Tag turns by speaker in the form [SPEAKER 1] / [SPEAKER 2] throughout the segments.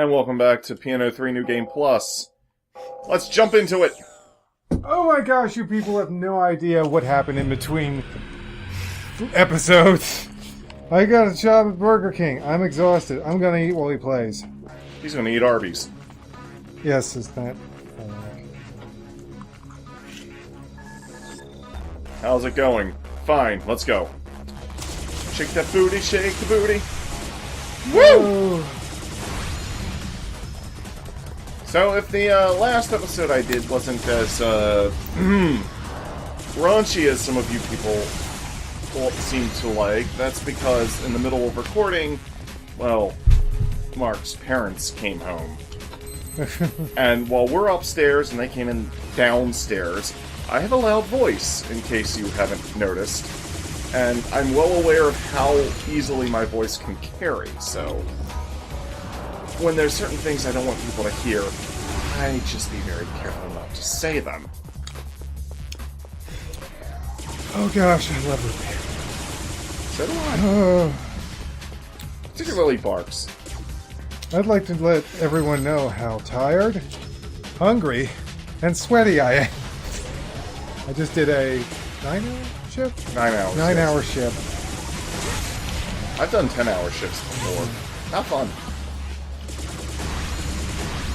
[SPEAKER 1] And welcome back to P.N.03 New Game Plus. Let's jump into it!
[SPEAKER 2] Oh my gosh, you people have no idea what happened in between episodes. I got a job at Burger King. I'm exhausted. I'm gonna eat while he plays.
[SPEAKER 1] He's gonna eat Arby's.
[SPEAKER 2] Yes, is that...
[SPEAKER 1] How's it going? Fine, let's go. Shake that booty, shake the booty. Woo! So if the last episode I did wasn't as raunchy as some of you people seem to like, that's because in the middle of recording, well, Mark's parents came home. And while we're upstairs and they came in downstairs, I have a loud voice, in case you haven't noticed. And I'm well aware of how easily my voice can carry, so when there's certain things I don't want people to hear, I just be very careful not to say them.
[SPEAKER 2] Oh gosh, I love repair.
[SPEAKER 1] So do I. Particularly barks.
[SPEAKER 2] I'd like to let everyone know how tired, hungry, and sweaty I am. I just did a 9-hour shift?
[SPEAKER 1] 9 hours.
[SPEAKER 2] 9-hour shift.
[SPEAKER 1] I've done 10-hour shifts before. Not fun.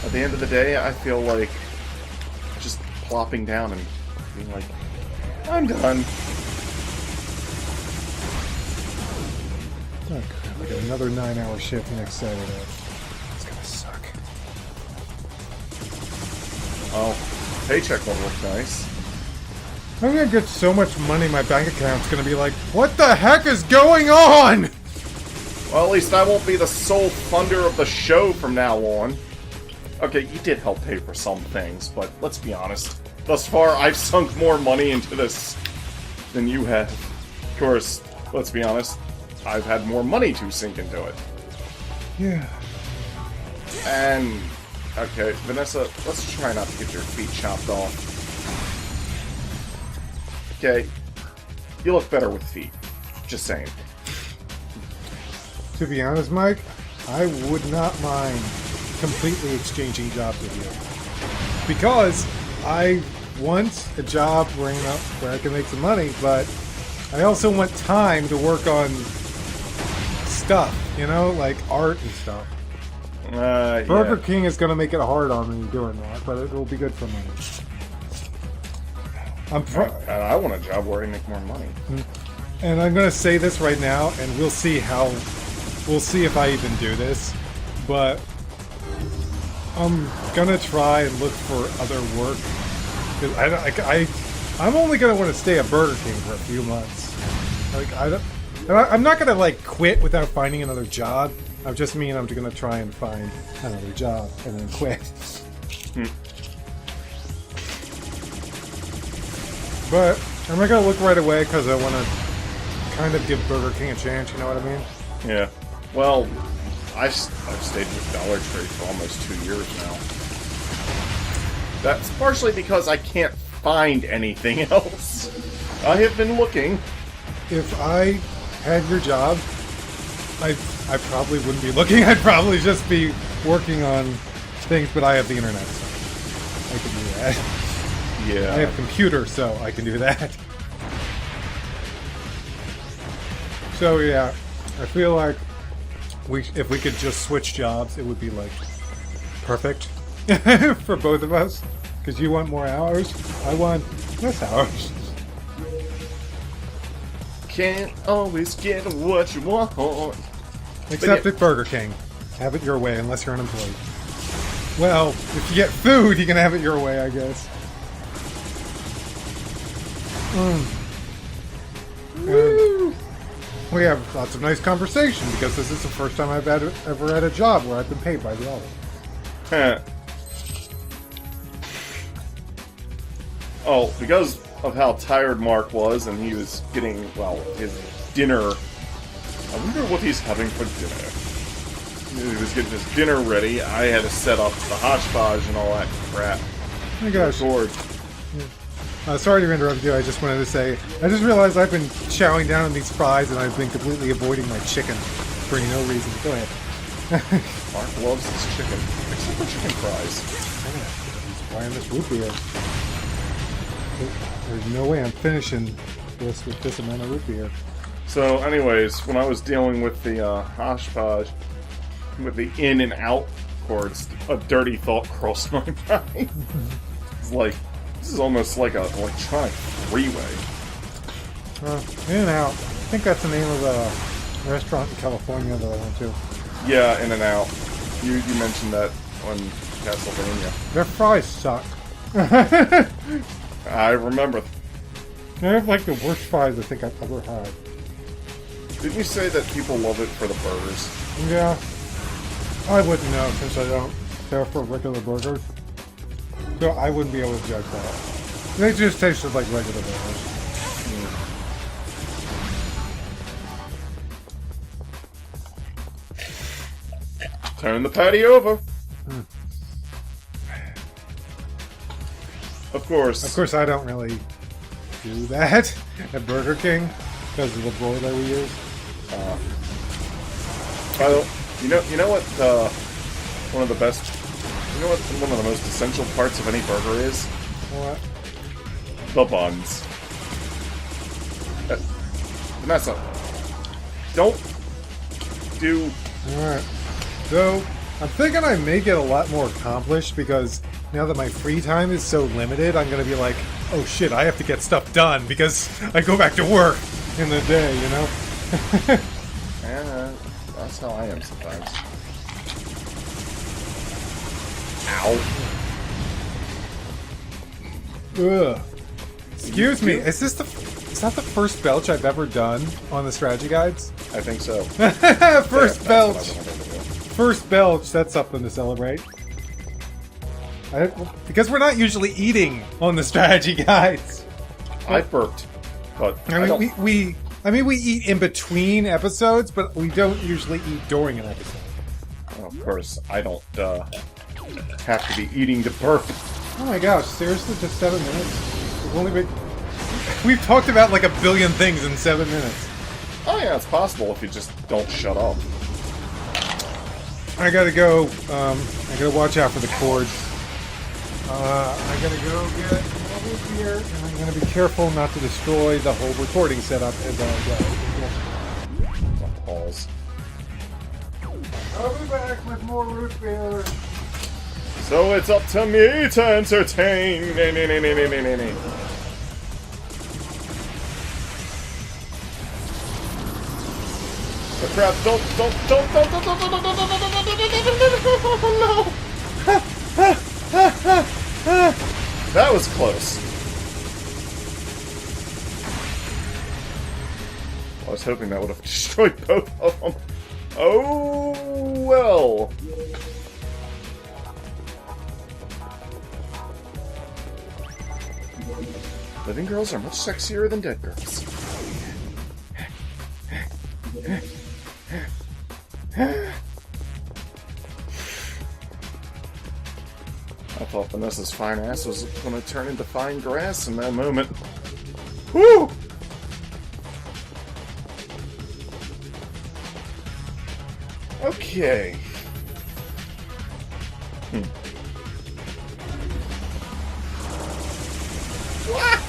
[SPEAKER 1] At the end of the day, I feel like just plopping down and being like, I'm done.
[SPEAKER 2] Oh crap, I got another 9-hour shift next Saturday. It's gonna suck.
[SPEAKER 1] Oh, paycheck will look nice.
[SPEAKER 2] I'm gonna get so much money in my bank account, it's gonna be like, what the heck is going on?
[SPEAKER 1] Well, at least I won't be the sole funder of the show from now on. Okay, you did help pay for some things, but let's be honest. Thus far, I've sunk more money into this than you have. Of course, let's be honest, I've had more money to sink into it.
[SPEAKER 2] Yeah.
[SPEAKER 1] And, okay, Vanessa, let's try not to get your feet chopped off. Okay, you look better with feet. Just saying.
[SPEAKER 2] To be honest, Mike, I would not mind completely exchanging jobs with you. Because I want a job where I can make some money, but I also want time to work on stuff, you know, like art and stuff. Burger King is going to make it hard on me doing that, but it will be good for money.
[SPEAKER 1] I want a job where I make more money.
[SPEAKER 2] And I'm going to say this right now, and we'll see if I even do this, but I'm going to try and look for other work. Because I'm only going to want to stay at Burger King for a few months. I'm not going to, like, quit without finding another job. I just mean I'm going to try and find another job and then quit. But I'm not going to look right away because I want to kind of give Burger King a chance, you know what I mean?
[SPEAKER 1] Yeah. Well, I've stayed with Dollar Tree for almost 2 years now. That's partially because I can't find anything else. I have been looking. If
[SPEAKER 2] I had your job, I probably wouldn't be looking. I'd probably just be working on things, but I have the internet, so I can do that.
[SPEAKER 1] Yeah.
[SPEAKER 2] I have a computer, so I can do that. So yeah, I feel like if we could just switch jobs, it would be like perfect for both of us. Because you want more hours, I want less hours.
[SPEAKER 1] Can't always get what you want.
[SPEAKER 2] Except at Burger King. Have it your way, unless you're unemployed. Well, if you get food, you can have it your way, I guess.
[SPEAKER 1] Woo!
[SPEAKER 2] We have lots of nice conversation because this is the first time I've ever had a job where I've been paid by the hour.
[SPEAKER 1] Oh, because of how tired Mark was and he was getting, well, his dinner. I wonder what he's having for dinner. He was getting his dinner ready. I had to set up the hodgepodge and all that crap.
[SPEAKER 2] Oh my gosh. Sorry to interrupt you, I just wanted to say, I just realized I've been chowing down on these fries and I've been completely avoiding my chicken for no reason. Go ahead.
[SPEAKER 1] Mark loves his chicken, except for chicken fries.
[SPEAKER 2] He's buying this root beer. There's no way I'm finishing this with this amount of root beer.
[SPEAKER 1] So, anyways, when I was dealing with the hodgepodge, with the in and out cords, a dirty thought crossed my mind. It's like, this is almost like an electronic three-way.
[SPEAKER 2] In and out. I think that's the name of the restaurant in California that I went to.
[SPEAKER 1] Yeah, in and out. You mentioned that on Castlevania.
[SPEAKER 2] Their fries suck.
[SPEAKER 1] I remember.
[SPEAKER 2] They have like the worst fries I think I've ever had.
[SPEAKER 1] Didn't you say that people love it for the burgers?
[SPEAKER 2] Yeah. I wouldn't know since I don't care for regular burgers. So I wouldn't be able to judge that. They just tasted like regular burgers.
[SPEAKER 1] Turn the patty over. Of course,
[SPEAKER 2] I don't really do that at Burger King because of the broiler we use.
[SPEAKER 1] You know what? One of the best. You know what? One of the most essential parts of any burger is
[SPEAKER 2] What?
[SPEAKER 1] the buns. Vanessa, don't do.
[SPEAKER 2] Alright. So, I'm thinking I may get a lot more accomplished because now that my free time is so limited, I'm going to be like, oh shit, I have to get stuff done because I go back to work in the day, you know?
[SPEAKER 1] Yeah, that's how I am sometimes. Ow.
[SPEAKER 2] Ugh. Excuse me, is that the first belch I've ever done on the strategy guides?
[SPEAKER 1] I think so.
[SPEAKER 2] First
[SPEAKER 1] Yeah,
[SPEAKER 2] belch!
[SPEAKER 1] that's what I wanted to do.
[SPEAKER 2] First belch, that's something to celebrate. Because we're not usually eating on the strategy guides.
[SPEAKER 1] I burped, but
[SPEAKER 2] I mean, we eat in between episodes, but we don't usually eat during an episode.
[SPEAKER 1] of course, I don't have to be eating to burp.
[SPEAKER 2] Oh my gosh, seriously, just 7 minutes? We've talked about like a billion things in 7 minutes.
[SPEAKER 1] Oh yeah, it's possible if you just don't shut up.
[SPEAKER 2] I gotta go, I gotta watch out for the cords. I gotta go get more root beer, and I'm gonna be careful not to destroy the whole recording setup as I go.
[SPEAKER 1] Pause.
[SPEAKER 2] I'll be back with more root beer.
[SPEAKER 1] So it's up to me to entertain. Oh crap, don't, no! That was close. I was hoping that would have destroyed both of them. Oh, well. Living girls are much sexier than dead girls. I thought Vanessa's fine ass was going to turn into fine grass in that moment. Woo! Okay. Ah!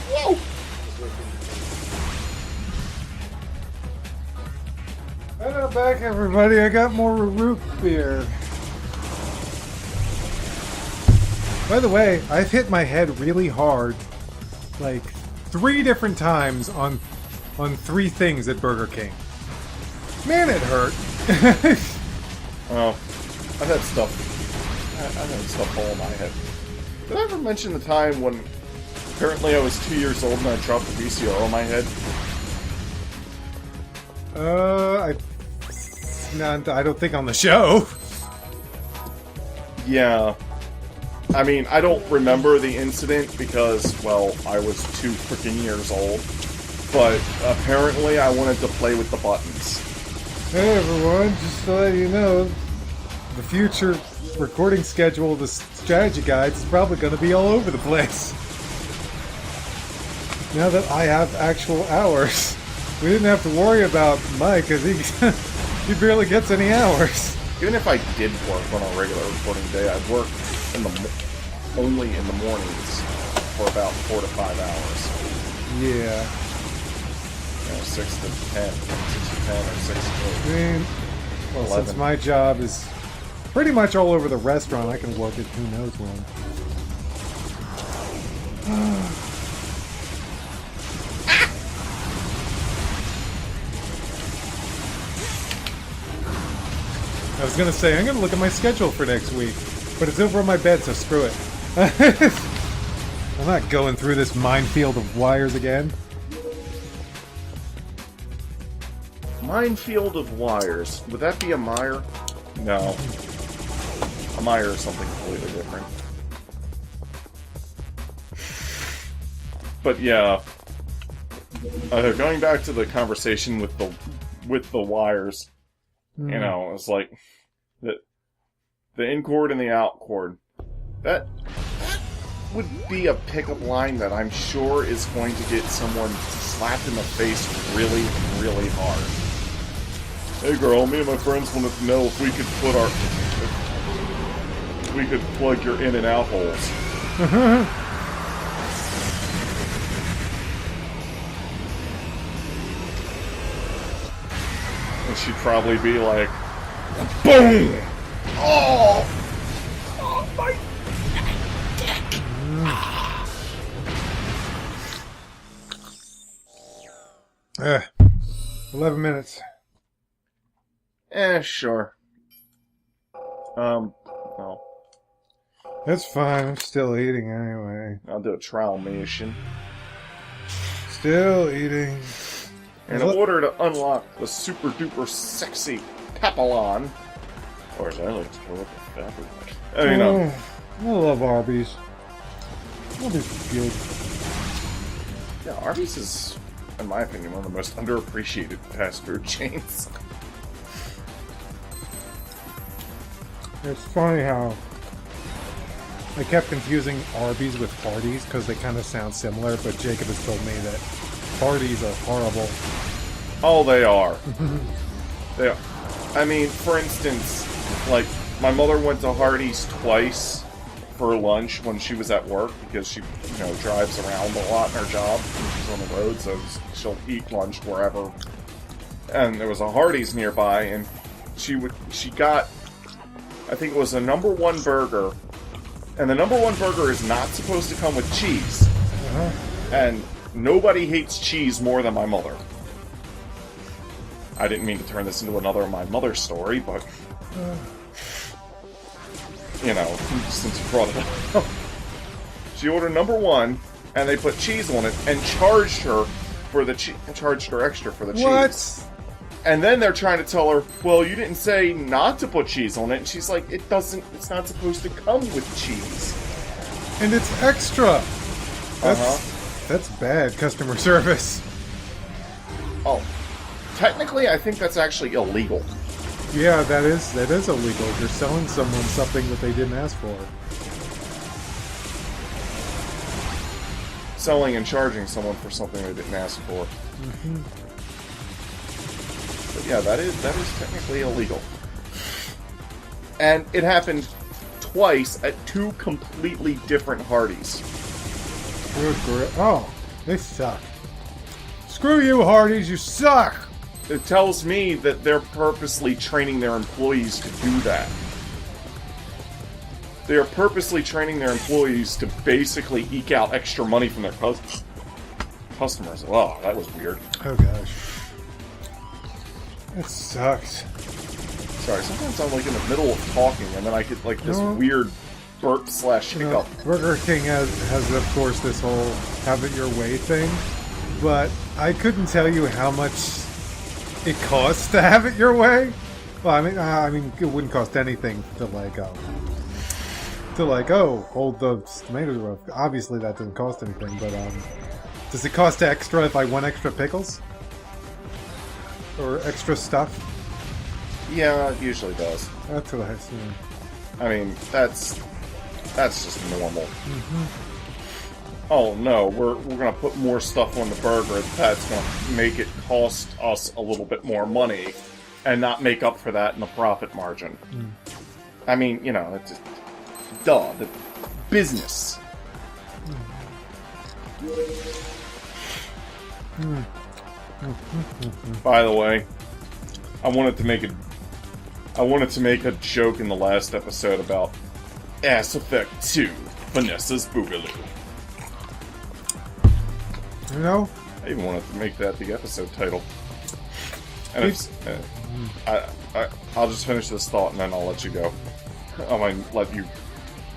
[SPEAKER 1] Whoa!
[SPEAKER 2] Hello back, everybody. I got more root beer. By the way, I've hit my head really hard, like 3 different times on 3 things at Burger King. Man, it hurt.
[SPEAKER 1] Oh, I've had stuff fall in my head. Did I ever mention the time when apparently I was 2 years old and I dropped a VCR on my head?
[SPEAKER 2] I don't think on the show.
[SPEAKER 1] Yeah. I mean, I don't remember the incident because, well, I was 2 freaking years old. But apparently I wanted to play with the buttons.
[SPEAKER 2] Hey everyone, just to let you know, the future recording schedule of the strategy guides is probably going to be all over the place. Now that I have actual hours, we didn't have to worry about Mike because He barely gets any hours.
[SPEAKER 1] Even if I did work on a regular recording day, I'd work only in the mornings for about 4 to 5 hours.
[SPEAKER 2] Yeah.
[SPEAKER 1] 6 to 10. 6 to 10 or 6 to 8.
[SPEAKER 2] I mean, well,
[SPEAKER 1] 11.
[SPEAKER 2] since my job is pretty much all over the restaurant, I can work it who knows when. I was gonna say, I'm gonna look at my schedule for next week, but it's over on my bed, so screw it. I'm not going through this minefield of wires again.
[SPEAKER 1] Minefield of wires. Would that be a mire? No. A mire is something completely different. But yeah, going back to the conversation with the wires, you know, it's like the in cord and the out cord. That would be a pickup line that I'm sure is going to get someone slapped in the face really, really hard. Hey girl, me and my friends wanted to know if we could plug your in and out holes. And she'd probably be like, BOOM! Oh! Oh my dick!
[SPEAKER 2] 11 minutes.
[SPEAKER 1] Sure. Well,
[SPEAKER 2] That's fine. I'm still eating anyway.
[SPEAKER 1] I'll do a trial mission.
[SPEAKER 2] Still eating.
[SPEAKER 1] In order to unlock the super duper sexy Papillon, or as I like to call it, the Papillon. I mean,
[SPEAKER 2] I love Arby's. Arby's is good.
[SPEAKER 1] Yeah, Arby's is, in my opinion, one of the most underappreciated fast food chains.
[SPEAKER 2] It's funny how I kept confusing Arby's with Hardee's because they kind of sound similar, but Jacob has told me that Hardee's are horrible.
[SPEAKER 1] Oh, they are. They are. I mean, for instance, like, my mother went to Hardee's twice for lunch when she was at work because she, you know, drives around a lot in her job when she's on the road, so she'll eat lunch wherever. And there was a Hardee's nearby, and she got, I think it was a number one burger, and the number one burger is not supposed to come with cheese. And nobody hates cheese more than my mother. I didn't mean to turn this into another My Mother story, but you know, since you brought it up. She ordered number one, and they put cheese on it, and charged her for the charged her extra for the cheese.
[SPEAKER 2] What?
[SPEAKER 1] And then they're trying to tell her, well, you didn't say not to put cheese on it. And she's like, it's not supposed to come with cheese.
[SPEAKER 2] And it's extra. That's bad customer service.
[SPEAKER 1] Oh, technically, I think that's actually illegal.
[SPEAKER 2] Yeah, that is illegal. You're selling someone something that they didn't ask for.
[SPEAKER 1] Selling and charging someone for something they didn't ask for. But yeah, that is technically illegal. And it happened twice at two completely different Hardee's.
[SPEAKER 2] Oh, they suck. Screw you, Hardee's, you suck!
[SPEAKER 1] It tells me that they're purposely training their employees to do that. They are purposely training their employees to basically eke out extra money from their customers. Oh, that was weird.
[SPEAKER 2] Oh gosh. That sucks.
[SPEAKER 1] Sorry, sometimes I'm like in the middle of talking and then I get like this weird burp / hiccup.
[SPEAKER 2] Burger King has of course this whole have it your way thing, but I couldn't tell you how much it costs to have it your way. Well, I mean, it wouldn't cost anything to hold the tomatoes rough. Obviously, that doesn't cost anything, but does it cost extra if I want extra pickles or extra stuff?
[SPEAKER 1] Yeah, it usually does.
[SPEAKER 2] That's what I've seen.
[SPEAKER 1] I mean, that's just normal. Oh no, we're gonna put more stuff on the burger. That's gonna make it cost us a little bit more money, and not make up for that in the profit margin. I mean, it's just, duh, the business. By the way, I wanted to make a joke in the last episode about Ass Effect 2, Vanessa's Boogaloo. I even wanted to make that the episode title. And I'll just finish this thought and then I'll let you go. I might let you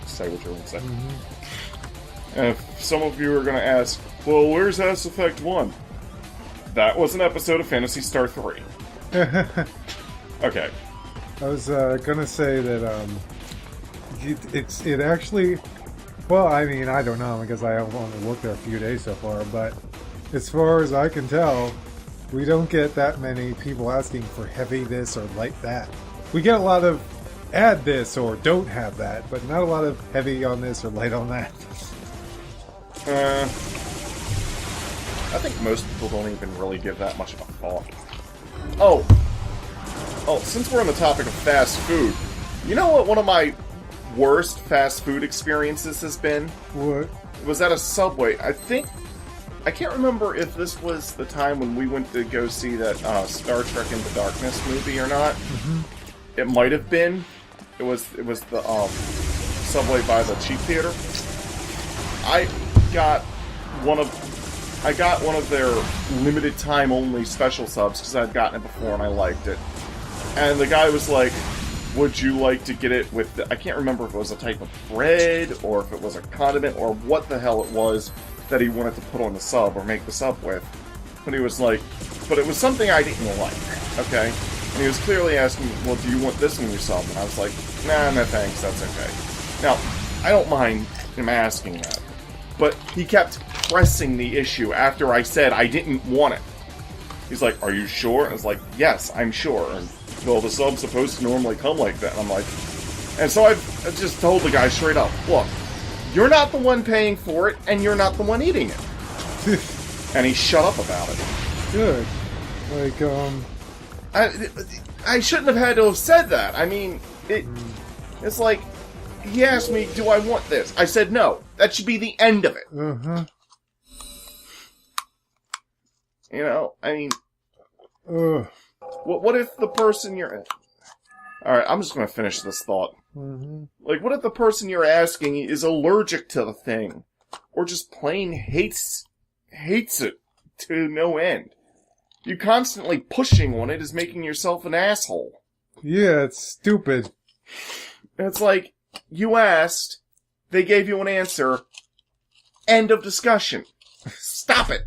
[SPEAKER 1] say what you're going to say. And if some of you are going to ask, well, where's Ass Effect 1? That was an episode of Phantasy Star 3. Okay.
[SPEAKER 2] I was gonna say that it actually. Well, I mean, I don't know because I have only worked there a few days so far, but as far as I can tell, we don't get that many people asking for heavy this or light that. We get a lot of add this or don't have that, but not a lot of heavy on this or light on that.
[SPEAKER 1] I think most people don't even really give that much of a thought. Oh, since we're on the topic of fast food, you know what one of my worst fast food experiences has been?
[SPEAKER 2] What?
[SPEAKER 1] It was at a Subway. I can't remember if this was the time when we went to go see that Star Trek Into Darkness movie or not. It might have been. It was the Subway by the cheap theater. I got one of their limited time only special subs because I'd gotten it before and I liked it. And the guy was like, would you like to get it with I can't remember if it was a type of bread or if it was a condiment or what the hell it was that he wanted to put on the sub or make the sub with. But he was like, but it was something I didn't like, okay? And he was clearly asking, well, do you want this in your sub? And I was like, nah, no thanks, that's okay. Now, I don't mind him asking that. But he kept pressing the issue after I said I didn't want it. He's like, are you sure? And I was like, yes, I'm sure. And, well, the sub's supposed to normally come like that. And I'm like... And so I just told the guy straight up, look, you're not the one paying for it, and you're not the one eating it. And he shut up about it.
[SPEAKER 2] Good. Like,
[SPEAKER 1] I shouldn't have had to have said that. I mean, it's like, he asked me, do I want this? I said no. That should be the end of it. I mean... What if the person you're... Alright, I'm just going to finish this thought. Like, what if the person you're asking is allergic to the thing? Or just plain hates it to no end? You constantly pushing on it is making yourself an asshole.
[SPEAKER 2] Yeah, it's stupid.
[SPEAKER 1] It's like, you asked, they gave you an answer, end of discussion. Stop it!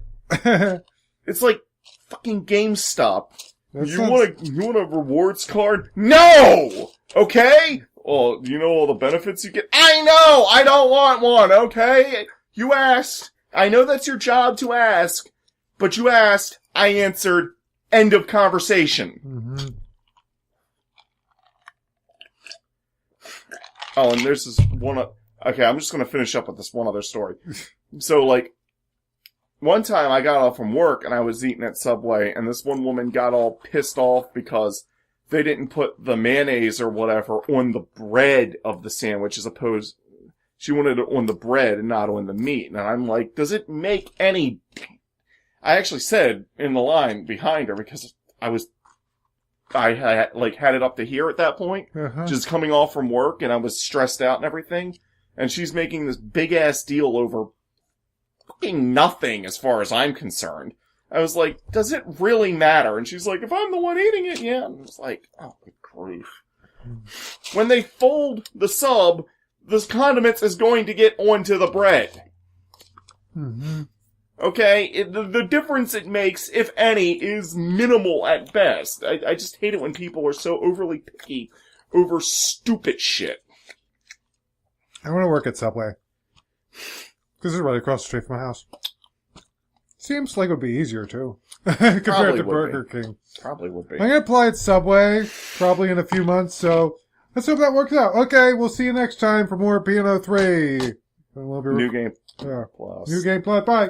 [SPEAKER 1] It's like fucking GameStop. You want a rewards card? No! Okay? Oh, do you know all the benefits you get? I know! I don't want one, okay? You asked. I know that's your job to ask. But you asked. I answered. End of conversation. Oh, and there's this one... Okay, I'm just gonna finish up with this one other story. So, like... One time I got off from work and I was eating at Subway and this one woman got all pissed off because they didn't put the mayonnaise or whatever on the bread of the sandwich as opposed... She wanted it on the bread and not on the meat. And I'm like, does it make any... I actually said in the line behind her because I had it up to here at that point. Just coming off from work and I was stressed out and everything. And she's making this big ass deal over fucking nothing as far as I'm concerned. I was like, does it really matter? And she's like, if I'm the one eating it, yeah. And I was like, oh, good grief. When they fold the sub, the condiments is going to get onto the bread. Okay? The difference it makes, if any, is minimal at best. I just hate it when people are so overly picky over stupid shit.
[SPEAKER 2] I want to work at Subway. Because it's right across the street from my house. Seems like it would be easier, too. Compared to Burger King.
[SPEAKER 1] Probably would be.
[SPEAKER 2] I'm going to apply at Subway, probably in a few months, so let's hope that works out. Okay, we'll see you next time for more P.N.03.
[SPEAKER 1] New Game
[SPEAKER 2] Yeah.
[SPEAKER 1] Plus.
[SPEAKER 2] New Game Plus. Bye.